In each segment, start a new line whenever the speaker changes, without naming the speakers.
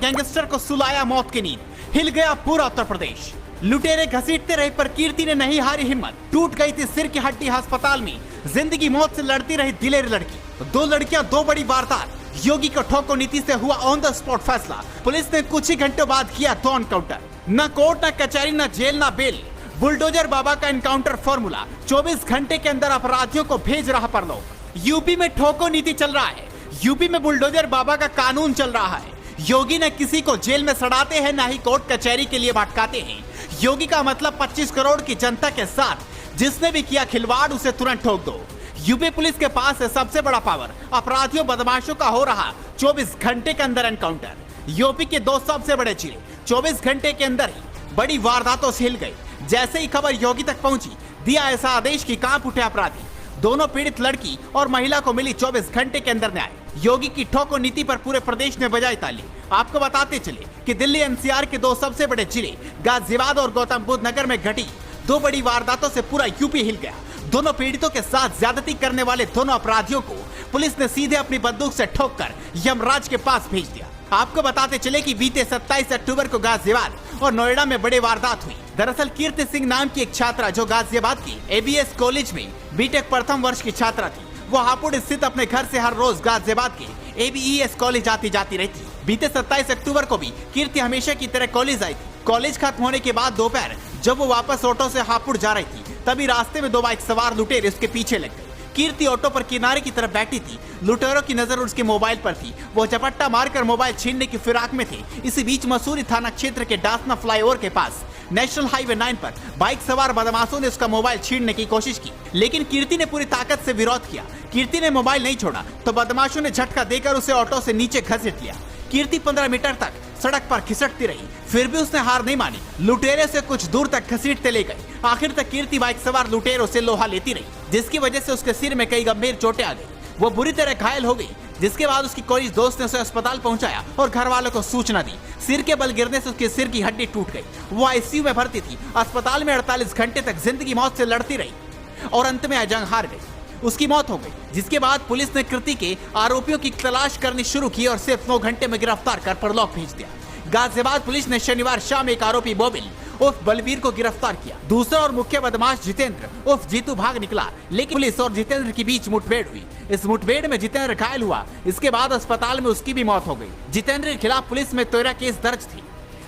Gangster को सुलाया मौत की नींद, हिल गया पूरा उत्तर प्रदेश। लुटेरे घसीटते रहे पर कीर्ति ने नहीं हारी हिम्मत। टूट गई थी सिर की हड्डी अस्पताल में, जिंदगी मौत से लड़ती रही दिलेर लड़की। दो लड़कियां, दो बड़ी वारदात। योगी को ठोको नीति से हुआ ऑन द स्पॉट फैसला। पुलिस ने कुछ ही घंटों बाद किया दो एनकाउंटर। न कोर्ट, न कचहरी, न जेल, न बेल। बुलडोजर बाबा का एनकाउंटर फॉर्मूला 24 घंटे के अंदर अपराधियों को भेज रहा परलोक। यूपी में ठोको नीति चल रहा है, यूपी में बुलडोजर बाबा का कानून चल रहा है। योगी न किसी को जेल में सड़ाते हैं, न ही कोर्ट कचहरी के लिए भटकाते हैं। योगी का मतलब 25 करोड़ की जनता के साथ जिसने भी किया खिलवाड़ उसे तुरंत ठोक दो। यूपी पुलिस के पास है सबसे बड़ा पावर। अपराधियों बदमाशों का हो रहा 24 घंटे के अंदर एनकाउंटर। यूपी के दो सबसे बड़े जिले 24 घंटे के अंदर ही बड़ी वारदातों से हिल गए। जैसे ही खबर योगी तक पहुंची, दिया ऐसा आदेश कि कांप उठे अपराधी। दोनों पीड़ित लड़की और महिला को मिली 24 घंटे के अंदर न्याय। योगी की ठोको नीति पर पूरे प्रदेश ने बजाई ताली। आपको बताते चले कि दिल्ली एनसीआर के दो सबसे बड़े जिले गाजियाबाद और गौतम बुद्ध नगर में घटी दो बड़ी वारदातों से पूरा यूपी हिल गया। दोनों पीड़ितों के साथ ज्यादती करने वाले दोनों अपराधियों को पुलिस ने सीधे अपनी बंदूक से ठोककर यमराज के पास भेज दिया। आपको बताते चले कि बीते 27 अक्टूबर को गाजियाबाद और नोएडा में बड़े वारदात हुई। दरअसल कीर्ति सिंह नाम की एक छात्रा जो गाजियाबाद की एबीएस कॉलेज में बीटेक प्रथम वर्ष की छात्रा थी, वो हापुड़ स्थित अपने घर से हर रोज गाजियाबाद के एबीईएस कॉलेज आती जाती रहती। बीते 27 अक्टूबर को भी कीर्ति हमेशा की तरह कॉलेज आई थी। कॉलेज खत्म होने के बाद दोपहर जब वो वापस ऑटो से हापुड़ जा रही थी, तभी रास्ते में दो बाइक सवार लुटेरे उसके पीछे लग गए। कीर्ति ऑटो पर किनारे की तरफ बैठी थी। लुटेरों की नजर उसके मोबाइल पर थी। वो झपट्टा मारकर मोबाइल छीनने की फिराक में थे। इसी बीच मसूरी थाना क्षेत्र के डासना फ्लाईओवर के पास नेशनल हाईवे 9 पर बाइक सवार बदमाशों ने उसका मोबाइल छीनने की कोशिश की, लेकिन कीर्ति ने पूरी ताकत से विरोध किया। कीर्ति ने मोबाइल नहीं छोड़ा तो बदमाशों ने झटका देकर उसे ऑटो से नीचे घसीट लिया। कीर्ति 15 मीटर तक सड़क पर खिसकती रही, फिर भी उसने हार नहीं मानी। लुटेरे से कुछ दूर तक घसीटते ले गए। आखिर तक कीर्ति बाइक सवार लुटेरों से लोहा लेती रही, जिसकी वजह से उसके सिर में कई गंभीर चोटें आ गई। वो बुरी तरह घायल हो गई, जिसके बाद उसकी कॉलेज दोस्त ने उसे अस्पताल पहुंचाया और घर वालों को सूचना दी। सिर के बल गिरने से उसके सिर की हड्डी टूट गई। वो आईसीयू में भर्ती थी। अस्पताल में 48 घंटे तक जिंदगी मौत से लड़ती रही और अंत में जंग हार गई। उसकी मौत हो गई, जिसके बाद पुलिस ने कृति के आरोपियों की तलाश करनी शुरू की और सिर्फ 9 घंटे में गिरफ्तार कर परलोक भेज दिया। गाजियाबाद पुलिस ने शनिवार शाम एक आरोपी बोबिल उर्फ बलवीर को गिरफ्तार किया। दूसरा और मुख्य बदमाश जितेंद्र उर्फ जीतू भाग निकला, लेकिन पुलिस और जितेंद्र के बीच मुठभेड़ हुई। इस मुठभेड़ में जितेंद्र घायल हुआ। इसके बाद अस्पताल में उसकी भी मौत हो गई। जितेंद्र के खिलाफ पुलिस में 13 केस दर्ज थी।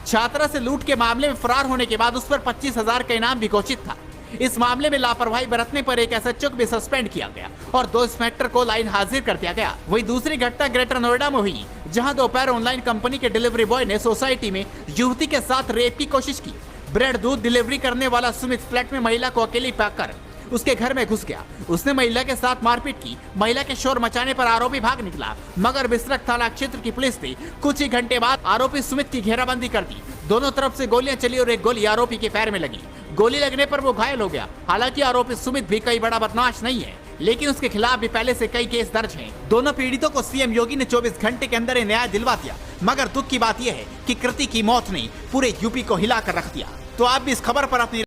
छात्रा से लूट के मामले में फरार होने के बाद उस पर 25,000 का इनाम भी घोषित था। इस मामले में लापरवाही बरतने पर एक एसएचओ को भी सस्पेंड किया गया और 2 इंस्पेक्टर को लाइन हाजिर कर दिया गया। वही दूसरी घटना ग्रेटर नोएडा में हुई, जहां दोपहर ऑनलाइन कंपनी के डिलीवरी बॉय ने सोसाइटी में युवती के साथ रेप की कोशिश की। ब्रेड दूध डिलीवरी करने वाला सुमित फ्लैट में महिला को अकेली पाकर उसके घर में घुस गया। उसने महिला के साथ मारपीट की। महिला के शोर मचाने पर आरोपी भाग निकला, मगर बिसरख थाना क्षेत्र की पुलिस ने कुछ ही घंटे बाद आरोपी सुमित की घेराबंदी कर दी। दोनों तरफ से गोलियां चली और एक गोली आरोपी के पैर में लगी। गोली लगने पर वो घायल हो गया। हालांकि आरोपी सुमित भी कोई बड़ा बदमाश नहीं है, लेकिन उसके खिलाफ भी पहले से कई केस दर्ज हैं। दोनों पीड़ितों को सीएम योगी ने 24 घंटे के अंदर न्याय दिलवा दिया, मगर दुख की बात यह है कि कृति की मौत ने पूरे यूपी को हिलाकर रख दिया। तो आप भी इस खबर पर अपनी